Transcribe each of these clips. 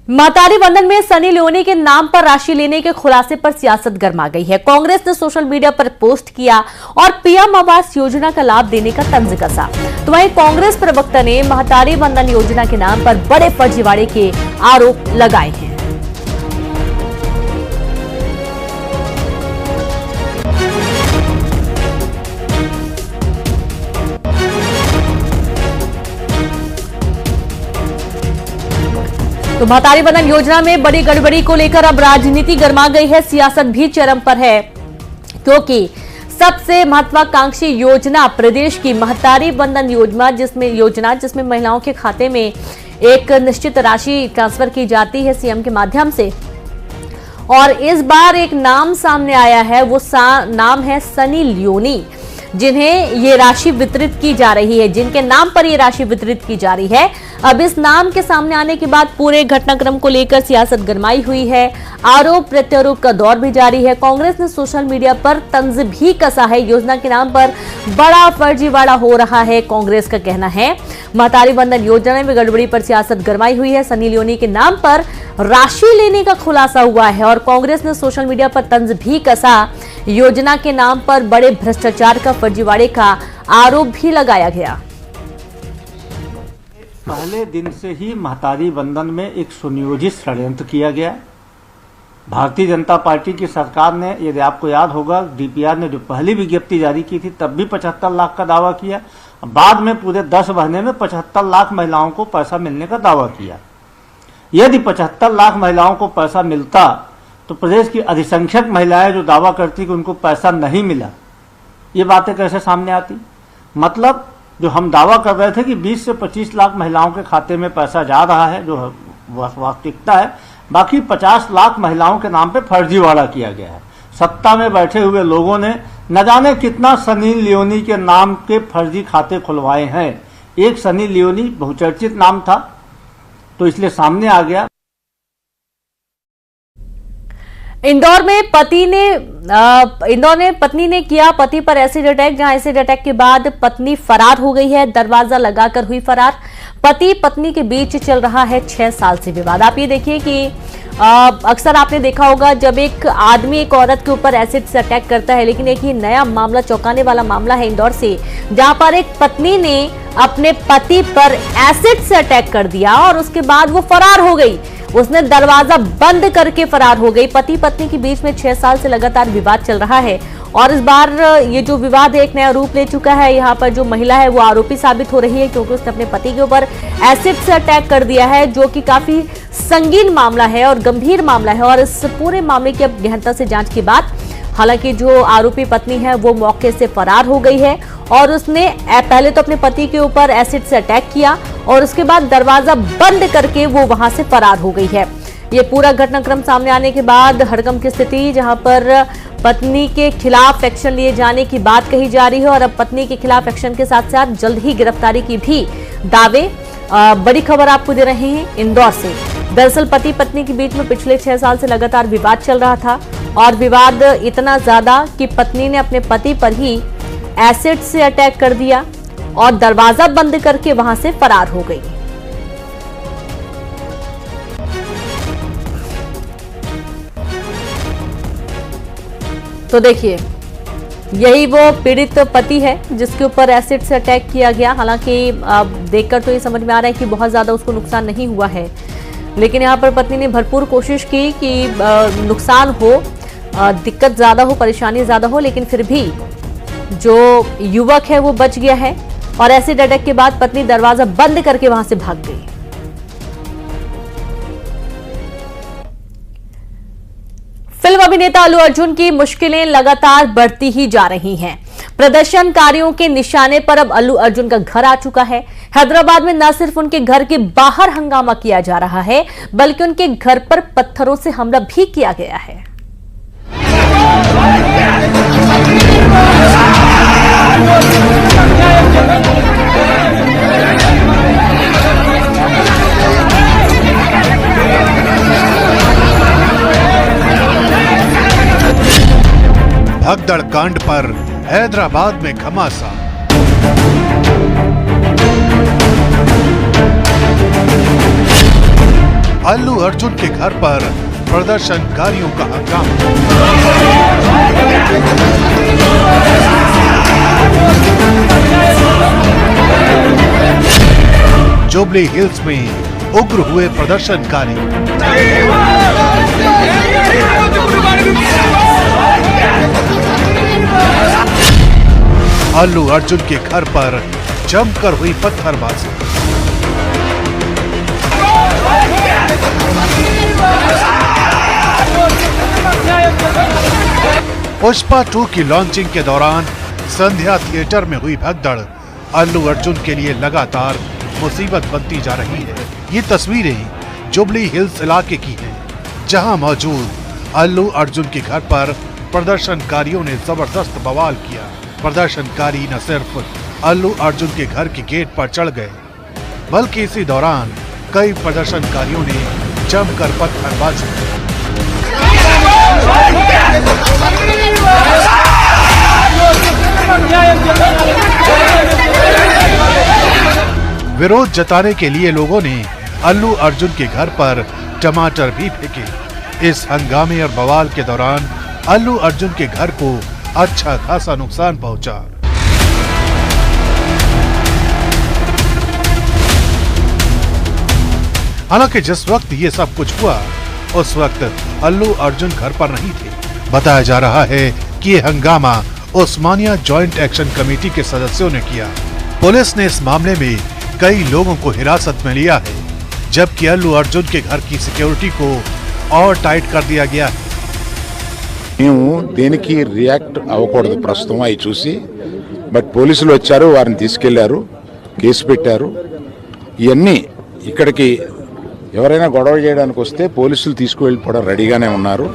महतारी वंदन में सनी लियोनी के नाम पर राशि लेने के खुलासे पर सियासत गर्मा गई है। कांग्रेस ने सोशल मीडिया पर पोस्ट किया और पीएम आवास योजना का लाभ देने का तंज कसा। तो वहीं कांग्रेस प्रवक्ता ने महतारी वंदन योजना के नाम पर बड़े फर्जीवाड़े के आरोप लगाए हैं। तो महतारी वंदन योजना में बड़ी गड़बड़ी को लेकर अब राजनीति गर्मा गई है, सियासत भी चरम पर है, क्योंकि सबसे महत्वाकांक्षी योजना प्रदेश की महतारी वंदन योजना जिसमें महिलाओं के खाते में एक निश्चित राशि ट्रांसफर की जाती है सीएम के माध्यम से। और इस बार एक नाम सामने आया है, वो नाम है सनी लियोनी, जिन्हें ये राशि वितरित की जा रही है, जिनके नाम पर ये राशि वितरित की जा रही है। अब इस नाम के सामने आने के बाद पूरे घटनाक्रम को लेकर सियासत गरमाई हुई है, आरोप प्रत्यारोप का दौर भी जारी है। कांग्रेस ने सोशल मीडिया पर तंज भी कसा है, योजना के नाम पर बड़ा फर्जीवाड़ा हो रहा है, कांग्रेस का कहना है। महतारी वंदन योजना में गड़बड़ी पर सियासत गरमाई हुई है, सनी लियोनी के नाम पर राशि लेने का खुलासा हुआ है और कांग्रेस ने सोशल मीडिया पर तंज भी कसा। योजना के नाम पर बड़े भ्रष्टाचार का फर्जीवाड़े का आरोप भी लगाया गया। पहले दिन से ही महतारी वंदन में एक सुनियोजित षड्यंत्र किया गया। भारतीय जनता पार्टी की सरकार ने, यदि आपको याद होगा, डीपीआर ने जो पहली विज्ञप्ति जारी की थी तब भी 75 लाख का दावा किया। बाद में पूरे 10 महीने में 75 लाख महिलाओं को पैसा मिलने का दावा किया। यदि 75 लाख महिलाओं को पैसा मिलता तो प्रदेश की अधिसंख्यक महिलाएं जो दावा करती कि उनको पैसा नहीं मिला, ये बातें कैसे सामने आती? मतलब जो हम दावा कर रहे थे कि 20 से 25 लाख महिलाओं के खाते में पैसा जा रहा है, जो वास्तविकता है, बाकी 50 लाख महिलाओं के नाम पे फर्जीवाड़ा किया गया है। सत्ता में बैठे हुए लोगों ने न जाने कितना सनी लियोनी के नाम के फर्जी खाते खुलवाए हैं। एक सनी लियोनी बहुचर्चित नाम था, तो इसलिए सामने आ गया। इंदौर में पत्नी ने किया पति पर एसिड अटैक, जहां एसिड अटैक के बाद पत्नी फरार हो गई है, दरवाजा लगाकर हुई फरार। पति पत्नी के बीच चल रहा है 6 साल से विवाद। आप ये देखिए कि अक्सर आपने देखा होगा जब एक आदमी एक औरत के ऊपर एसिड से अटैक करता है, लेकिन एक ही नया मामला, चौंकाने वाला मामला है इंदौर से, जहां पर एक पत्नी ने अपने पति पर एसिड से अटैक कर दिया और उसके बाद वो फरार हो गई। उसने दरवाजा बंद करके फरार हो गई। पति पत्नी के बीच में 6 साल से लगातार विवाद चल रहा है और इस बार ये जो विवाद है एक नया रूप ले चुका है। यहाँ पर जो महिला है वो आरोपी साबित हो रही है, क्योंकि उसने अपने पति के ऊपर एसिड से अटैक कर दिया है, जो कि काफी संगीन मामला है और गंभीर मामला है। और इस पूरे मामले की अब गहनता से जांच के बाद हालांकि जो आरोपी पत्नी है वो मौके से फरार हो गई है और उसने पहले तो अपने पति के ऊपर एसिड से अटैक किया और उसके बाद दरवाजा बंद करके वो वहां से फरार हो गई है। ये पूरा घटनाक्रम सामने आने के बाद हड़कंप की स्थिति, जहां पर पत्नी के खिलाफ एक्शन लिए जाने की बात कही जा रही है और अब पत्नी के खिलाफ एक्शन के साथ साथ जल्द ही गिरफ्तारी की भी दावे। बड़ी खबर आपको दे रहे हैं इंदौर से। दरअसल पति पत्नी के बीच में पिछले 6 साल से लगातार विवाद चल रहा था और विवाद इतना ज्यादा कि पत्नी ने अपने पति पर ही एसिड से अटैक कर दिया और दरवाजा बंद करके वहां से फरार हो गई। तो देखिए, यही वो पीड़ित पति है जिसके ऊपर एसिड से अटैक किया गया। हालांकि देखकर तो ये समझ में आ रहा है कि बहुत ज्यादा उसको नुकसान नहीं हुआ है, लेकिन यहाँ पर पत्नी ने भरपूर कोशिश की कि नुकसान हो, दिक्कत ज्यादा हो, परेशानी ज्यादा हो, लेकिन फिर भी जो युवक है वो बच गया है और एसिड अटैक के बाद पत्नी दरवाजा बंद करके वहां से भाग गई। फिल्म अभिनेता अल्लू अर्जुन की मुश्किलें लगातार बढ़ती ही जा रही हैं। प्रदर्शनकारियों के निशाने पर अब अल्लू अर्जुन का घर आ चुका है। हैदराबाद में न सिर्फ उनके घर के बाहर हंगामा किया जा रहा है, बल्कि उनके घर पर पत्थरों से हमला भी किया गया है। भगदड़ कांड पर हैदराबाद में घमासान। अल्लू अर्जुन के घर पर प्रदर्शनकारियों का हंगामा। जुबली हिल्स में उग्र हुए प्रदर्शनकारी। अल्लू अर्जुन के घर पर जमकर हुई पत्थरबाजी। पुष्पा 2 की लॉन्चिंग के दौरान संध्या थिएटर में हुई भगदड़ अल्लू अर्जुन के लिए लगातार मुसीबत बनती जा रही है। ये तस्वीरें जुबली हिल्स इलाके की हैं, जहां मौजूद अल्लू अर्जुन के घर पर प्रदर्शनकारियों ने जबरदस्त बवाल किया। प्रदर्शनकारी न सिर्फ अल्लू अर्जुन के घर के गेट पर चढ़ गए, बल्कि इसी दौरान कई प्रदर्शनकारियों ने जमकर पत्थरबाजी की। विरोध जताने के लिए लोगों ने अल्लू अर्जुन के घर पर टमाटर भी फेंके। इस हंगामे और बवाल के दौरान अल्लू अर्जुन के घर को अच्छा खासा नुकसान पहुंचा। हालांकि जिस वक्त ये सब कुछ हुआ उस वक्त अल्लू अर्जुन घर पर नहीं थे। बताया जा रहा है कि ये हंगामा उस्मानिया जॉइंट एक्शन कमेटी के सदस्यों ने किया। पुलिस ने इस मामले में कई लोगों को हिरासत में लिया है, जबकि अल्लू अर्जुन के घर की सिक्योरिटी को और टाइट कर दिया गया है। మేము దేనికి రియాక్ట్ అవ్వకూడదు ప్రస్తుతం అవి చూసి, బట్ పోలీసులు వచ్చారు, వారిని తీసుకెళ్లారు, కేసు పెట్టారు। ఇవన్నీ ఇక్కడికి ఎవరైనా గొడవ చేయడానికి వస్తే పోలీసులు తీసుకువెళ్ళిపోవడం రెడీగానే ఉన్నారు।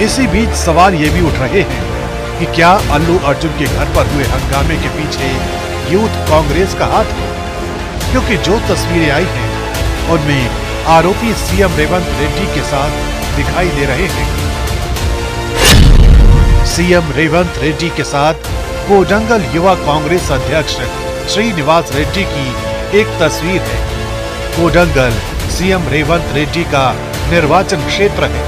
इसी बीच सवाल ये भी उठ रहे हैं कि क्या अल्लू अर्जुन के घर पर हुए हंगामे के पीछे यूथ कांग्रेस का हाथ है, क्योंकि जो तस्वीरें आई हैं उनमें आरोपी सीएम रेवंत रेड्डी के साथ दिखाई दे रहे हैं। सीएम रेवंत रेड्डी के साथ कोडंगल युवा कांग्रेस अध्यक्ष श्रीनिवास रेड्डी की एक तस्वीर है। कोडंगल सीएम रेवंत रेड्डी का निर्वाचन क्षेत्र है।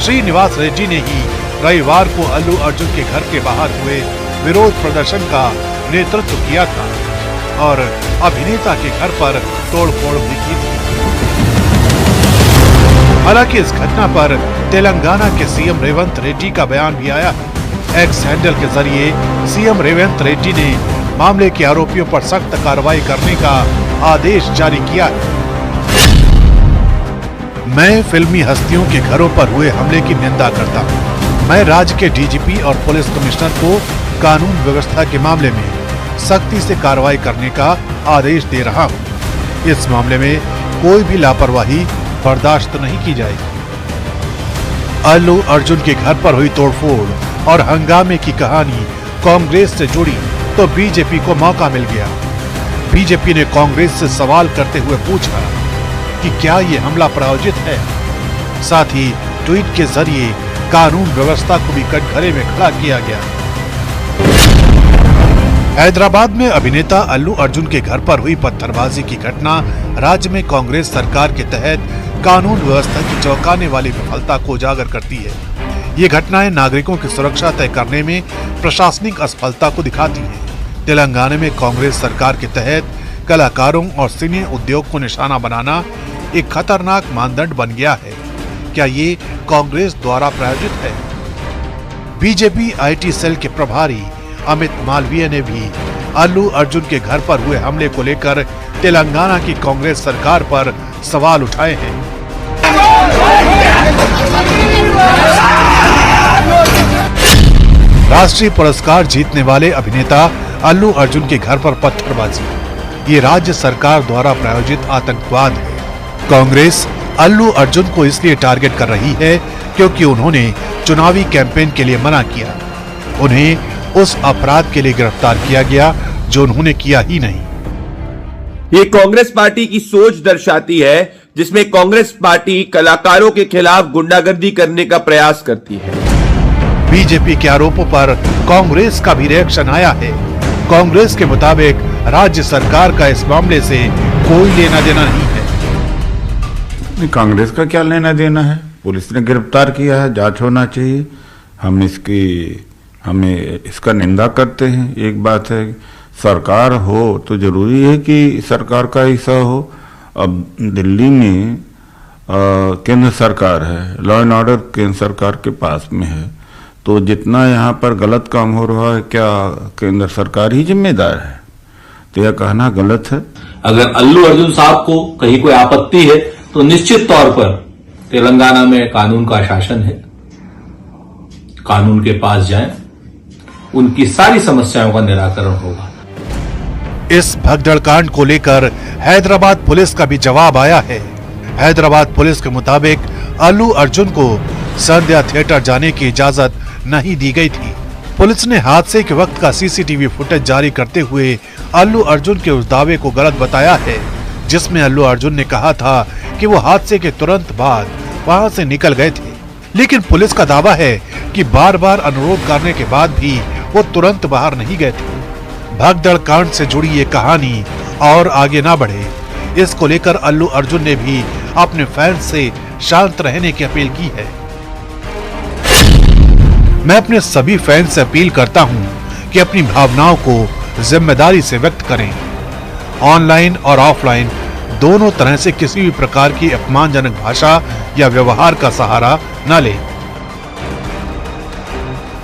श्रीनिवास रेड्डी ने ही रविवार को अल्लू अर्जुन के घर के बाहर हुए विरोध प्रदर्शन का नेतृत्व किया था और अभिनेता के घर पर तोड़फोड़ भी की थी। हालांकि इस घटना पर तेलंगाना के सीएम रेवंत रेड्डी का बयान भी आया है। एक्स हैंडल के जरिए सीएम रेवंत रेड्डी ने मामले के आरोपियों पर सख्त कार्रवाई करने का आदेश जारी किया है। मैं फिल्मी हस्तियों के घरों पर हुए हमले की निंदा करता हूँ। मैं राज्य के डीजीपी और पुलिस कमिश्नर को कानून व्यवस्था के मामले में सख्ती से कार्रवाई करने का आदेश दे रहा हूँ। इस मामले में कोई भी लापरवाही बर्दाश्त नहीं की जाएगी। अल्लू अर्जुन के घर पर हुई तोड़फोड़ और हंगामे की कहानी कांग्रेस से जुड़ी तो बीजेपी को मौका मिल गया। बीजेपी ने कांग्रेस से सवाल करते हुए पूछा कि क्या ये हमला प्रायोजित है। साथ ही ट्वीट के जरिए कानून व्यवस्था को भी कटघरे में खड़ा किया गया। हैदराबाद में अभिनेता अल्लू अर्जुन के घर पर हुई पत्थरबाजी की घटना राज्य में कांग्रेस सरकार के तहत कानून व्यवस्था की चौंकाने वाली विफलता को उजागर करती है। ये घटनाएं नागरिकों की सुरक्षा तय करने में प्रशासनिक असफलता को दिखाती हैं। तेलंगाना में कांग्रेस सरकार के तहत कलाकारों और सिने उद्योग को निशाना बनाना एक खतरनाक मानदंड बन गया है। क्या ये कांग्रेस द्वारा प्रायोजित है? बीजेपी आईटी सेल के प्रभारी अमित मालवीय ने भी अल्लू अर्जुन के घर पर हुए हमले को लेकर तेलंगाना की कांग्रेस सरकार पर सवाल उठाए हैं। राष्ट्रीय पुरस्कार जीतने वाले अभिनेता अल्लू अर्जुन के घर पर पत्थरबाजी, ये राज्य सरकार द्वारा प्रायोजित आतंकवाद है। कांग्रेस अल्लू अर्जुन को इसलिए टारगेट कर रही है क्योंकि उन्होंने चुनावी कैंपेन के लिए मना किया। उन्हें उस अपराध के लिए गिरफ्तार किया गया जो उन्होंने किया ही नहीं। ये कांग्रेस पार्टी की सोच दर्शाती है, जिसमें कांग्रेस पार्टी कलाकारों के खिलाफ गुंडागर्दी करने का प्रयास करती है। बीजेपी के आरोपों पर कांग्रेस का भी रिएक्शन आया है। कांग्रेस के मुताबिक राज्य सरकार का इस मामले से कोई लेना देना नहीं है। नहीं, कांग्रेस का क्या लेना देना है? पुलिस ने गिरफ्तार किया है, जांच होना चाहिए। हमें इसका निंदा करते हैं। एक बात है, सरकार हो तो जरूरी है कि सरकार का हिस्सा हो। अब दिल्ली में केंद्र सरकार है, लॉ एंड ऑर्डर केंद्र सरकार के पास में है, तो जितना यहाँ पर गलत काम हो रहा है, क्या केंद्र सरकार ही जिम्मेदार है? तो यह कहना गलत है। अगर अल्लू अर्जुन साहब को कहीं कोई आपत्ति है तो निश्चित तौर पर तेलंगाना में कानून का शासन है, कानून के पास जाएं, उनकी सारी समस्याओं का निराकरण होगा। इस भगदड़ कांड को लेकर हैदराबाद पुलिस का भी जवाब आया है। हैदराबाद पुलिस के मुताबिक अल्लू अर्जुन को संध्या थिएटर जाने की इजाजत नहीं दी गई थी। पुलिस ने हादसे के वक्त का सीसीटीवी फुटेज जारी करते हुए अल्लू अर्जुन के उस दावे को गलत बताया है, जिसमें अल्लू अर्जुन ने कहा था कि वो हादसे के तुरंत बाद वहां से निकल गए थे। लेकिन पुलिस का दावा है कि बार बार अनुरोध करने के बाद भी वो तुरंत बाहर नहीं गए थे। भगदड़ कांड से जुड़ी ये कहानी और आगे ना बढ़े, इसको लेकर अल्लू अर्जुन ने भी अपने फैंस से शांत रहने की अपील की है। मैं अपने सभी फैंस से अपील करता हूं कि अपनी भावनाओं को जिम्मेदारी से व्यक्त करें। ऑनलाइन और ऑफलाइन दोनों तरह से किसी भी प्रकार की अपमानजनक भाषा या व्यवहार का सहारा न लें।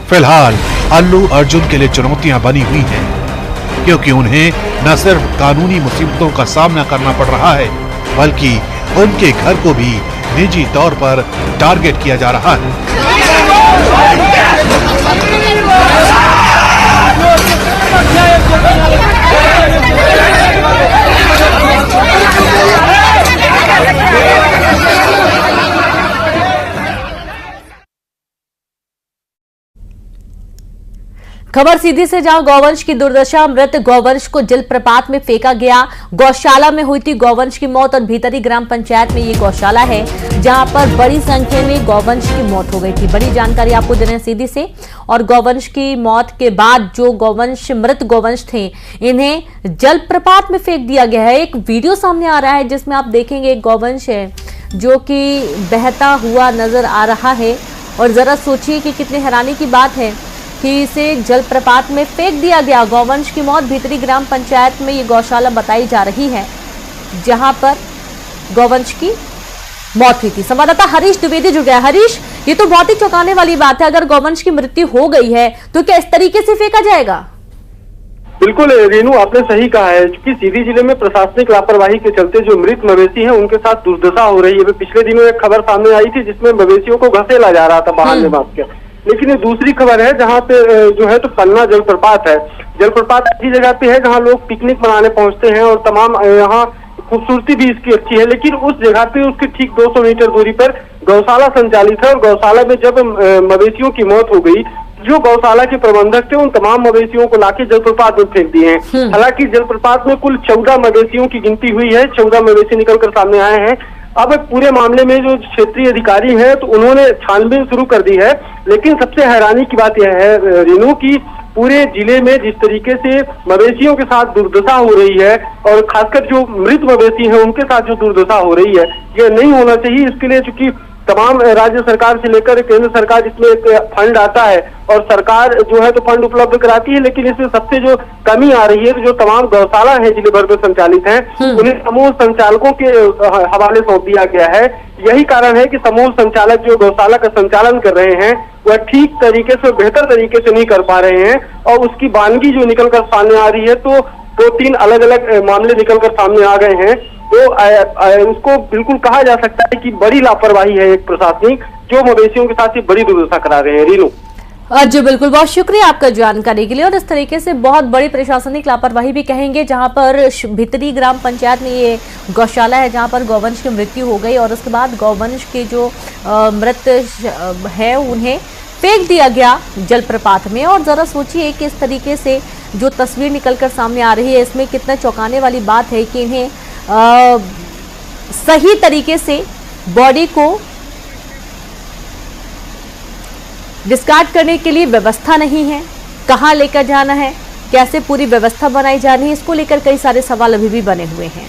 फिलहाल अल्लू अर्जुन के लिए चुनौतियां बनी हुई हैं, क्योंकि उन्हें न सिर्फ कानूनी मुसीबतों का सामना करना पड़ रहा है, बल्कि उनके घर को भी निजी तौर पर टारगेट किया जा रहा है। खबर सीधी से जहां गौवंश की दुर्दशा, मृत गौवंश को जलप्रपात में फेंका गया। गौशाला में हुई थी गौवंश की मौत और भीतरी ग्राम पंचायत में ये गौशाला है जहां पर बड़ी संख्या में गौवंश की मौत हो गई थी। बड़ी जानकारी आपको दे रहे हैं सीधी से। और गौवंश की मौत के बाद जो गौवंश मृत गौवंश थे, इन्हें जलप्रपात में फेंक दिया गया है। एक वीडियो सामने आ रहा है जिसमें आप देखेंगे एक गौवंश है जो कि बहता हुआ नजर आ रहा है। और जरा सोचिए कि कितनी हैरानी की बात है कि इसे जलप्रपात में फेंक दिया गया। गौवंश की मौत भीतरी ग्राम पंचायत में ये गौशाला बताई जा रही है जहां पर गौवंश की मौत हुई थी। संवाददाता हरीश द्विवेदी जुड़ गया। हरीश, ये तो बहुत ही चौंकाने वाली बात है। अगर गौवंश की मृत्यु हो गई है तो क्या इस तरीके से फेंका जाएगा? बिल्कुल रेनू, आपने सही कहा है कि सीधी जिले में प्रशासनिक लापरवाही के चलते जो मृत मवेशी हैं उनके साथ दुर्दशा हो रही है। पिछले दिनों एक खबर सामने आई थी जिसमें मवेशियों को घसेला जा रहा था बाहर में बांध के। लेकिन ये दूसरी खबर है जहाँ पे जो है तो पन्ना जलप्रपात है। जलप्रपात ऐसी जगह पे है जहाँ लोग पिकनिक मनाने पहुंचते हैं और तमाम यहाँ खूबसूरती भी इसकी अच्छी है। लेकिन उस जगह पे उसके ठीक 200 मीटर दूरी पर गौशाला संचालित है और गौशाला में जब मवेशियों की मौत हो गई, जो गौशाला के प्रबंधक थे उन तमाम मवेशियों को लाके जलप्रपात में फेंक दिए हैं। हालांकि जलप्रपात में कुल 14 मवेशियों की गिनती हुई है, 14 मवेशी निकलकर सामने आए हैं। अब पूरे मामले में जो क्षेत्रीय अधिकारी हैं तो उन्होंने छानबीन शुरू कर दी है। लेकिन सबसे हैरानी की बात यह है रेनू की पूरे जिले में जिस तरीके से मवेशियों के साथ दुर्दशा हो रही है और खासकर जो मृत मवेशी हैं उनके साथ जो दुर्दशा हो रही है, यह नहीं होना चाहिए। इसके लिए चूंकि तमाम राज्य सरकार से लेकर केंद्र सरकार इसमें एक फंड आता है और सरकार जो है तो फंड उपलब्ध कराती है, लेकिन इसमें सबसे जो कमी आ रही है तो जो तमाम गौशाला है जिले भर में संचालित हैं उन्हें समूह संचालकों के हवाले सौंप दिया गया है। यही कारण है कि समूह संचालक जो गौशाला का संचालन कर रहे हैं वह ठीक तरीके से, बेहतर तरीके से नहीं कर पा रहे हैं और उसकी वानगी जो निकलकर सामने आ रही है तो 2-3 अलग अलग मामले निकलकर सामने आ गए हैं। तो उसको बिल्कुल कहा जा सकता है कि बड़ी लापरवाही है एक प्रशासनिक जो मवेशियों के साथ ही बड़ी दुर्दशा करा रहे हैं। रीनू जी बिल्कुल, बहुत शुक्रिया आपका जानकारी के लिए। और इस तरीके से बहुत बड़ी प्रशासनिक लापरवाही भी कहेंगे जहां पर भीतरी ग्राम पंचायत में ये गौशाला है जहां पर गौवंश की मृत्यु हो गई और उसके बाद गौवंश के जो मृत है उन्हें फेंक दिया गया जलप्रपात में। और जरा सोचिए कि इस तरीके से जो तस्वीर निकलकर सामने आ रही है इसमें कितना चौंकाने वाली बात है कि इन्हें सही तरीके से बॉडी को डिस्कार्ड करने के लिए व्यवस्था नहीं है। कहां लेकर जाना है, कैसे पूरी व्यवस्था बनाई जा रही है, इसको लेकर कई सारे सवाल अभी भी बने हुए हैं।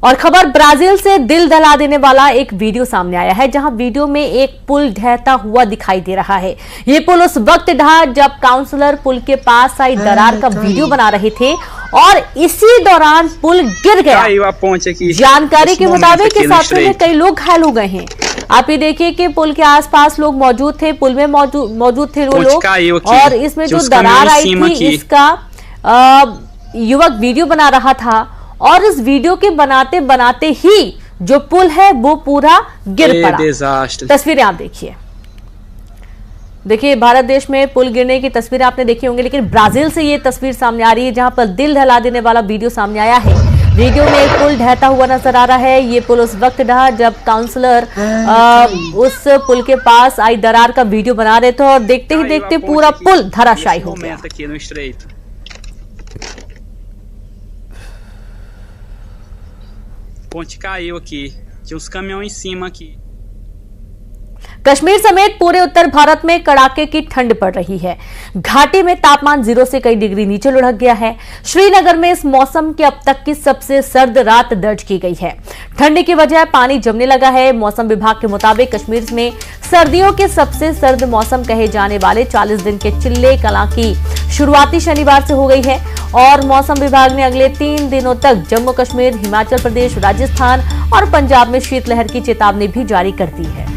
और खबर ब्राजील से दिल दहला देने वाला एक वीडियो सामने आया है, जहां वीडियो में एक पुल ढहता हुआ दिखाई दे रहा है। ये पुल उस वक्त ढहा जब काउंसलर पुल के पास आई दरार का वीडियो बना रहे थे और इसी दौरान पुल गिर गया। जानकारी के मुताबिक इस हादसे में कई लोग घायल हो गए हैं। आप ये देखिए कि पुल के आसपास लोग मौजूद थे, पुल में मौजूद थे वो लोग, और इसमें जो दरार आई थी इसका युवक वीडियो बना रहा था और इस वीडियो के बनाते बनाते ही जो पुल है वो पूरा गिर पड़ा। तस्वीरें आप देखिए भारत देश में पुल गिरने की तस्वीरें आपने देखी होंगी, लेकिन ब्राजील से ये तस्वीर सामने आ रही है जहां पर दिल दहला देने वाला वीडियो सामने आया है। वीडियो में एक पुल ढहता हुआ नजर आ रहा है। ये पुल उस वक्त ढहा जब काउंसलर उस पुल के पास आई दरार का वीडियो बना रहे थे और देखते ही देखते पूरा पुल धराशायी हो गया। ponte caiu aqui, tinha uns caminhões em cima aqui। Kashmir समेत पूरे उत्तर भारत में कड़ाके की ठंड पड़ रही है। घाटी में तापमान 0 से कई डिग्री नीचे लुढ़क गया है। श्रीनगर में इस मौसम की अब तक की सबसे सर्द रात दर्ज की गई है। ठंड की वजह पानी जमने लगा है। मौसम विभाग के मुताबिक कश्मीर में सर्दियों के सबसे सर्द मौसम कहे जाने वाले 40 दिन के चिल्ले कला की शुरुआती शनिवार से हो गई है और मौसम विभाग ने अगले 3 दिनों तक जम्मू कश्मीर, हिमाचल प्रदेश, राजस्थान और पंजाब में शीतलहर की चेतावनी भी जारी कर दी है।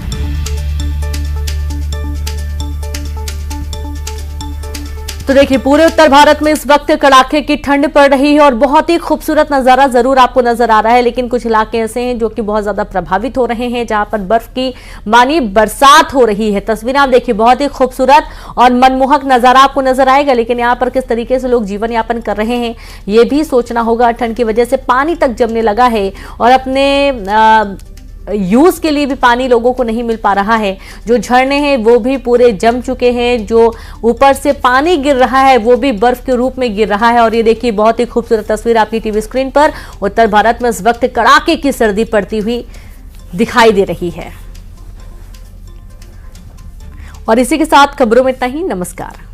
तो देखिए पूरे उत्तर भारत में इस वक्त कड़ाके की ठंड पड़ रही है और बहुत ही खूबसूरत नजारा जरूर आपको नजर आ रहा है, लेकिन कुछ इलाके ऐसे हैं जो कि बहुत ज्यादा प्रभावित हो रहे हैं, जहां पर बर्फ की मानी बरसात हो रही है। तस्वीरें आप देखिए बहुत ही खूबसूरत और मनमोहक नजारा आपको नजर आएगा, लेकिन यहाँ पर किस तरीके से लोग जीवन यापन कर रहे हैं ये भी सोचना होगा। ठंड की वजह से पानी तक जमने लगा है और अपने यूज के लिए भी पानी लोगों को नहीं मिल पा रहा है। जो झरने हैं वो भी पूरे जम चुके हैं, जो ऊपर से पानी गिर रहा है वो भी बर्फ के रूप में गिर रहा है। और ये देखिए बहुत ही खूबसूरत तस्वीर आपकी टीवी स्क्रीन पर उत्तर भारत में इस वक्त कड़ाके की सर्दी पड़ती हुई दिखाई दे रही है। और इसी के साथ खबरों में इतना ही। नमस्कार।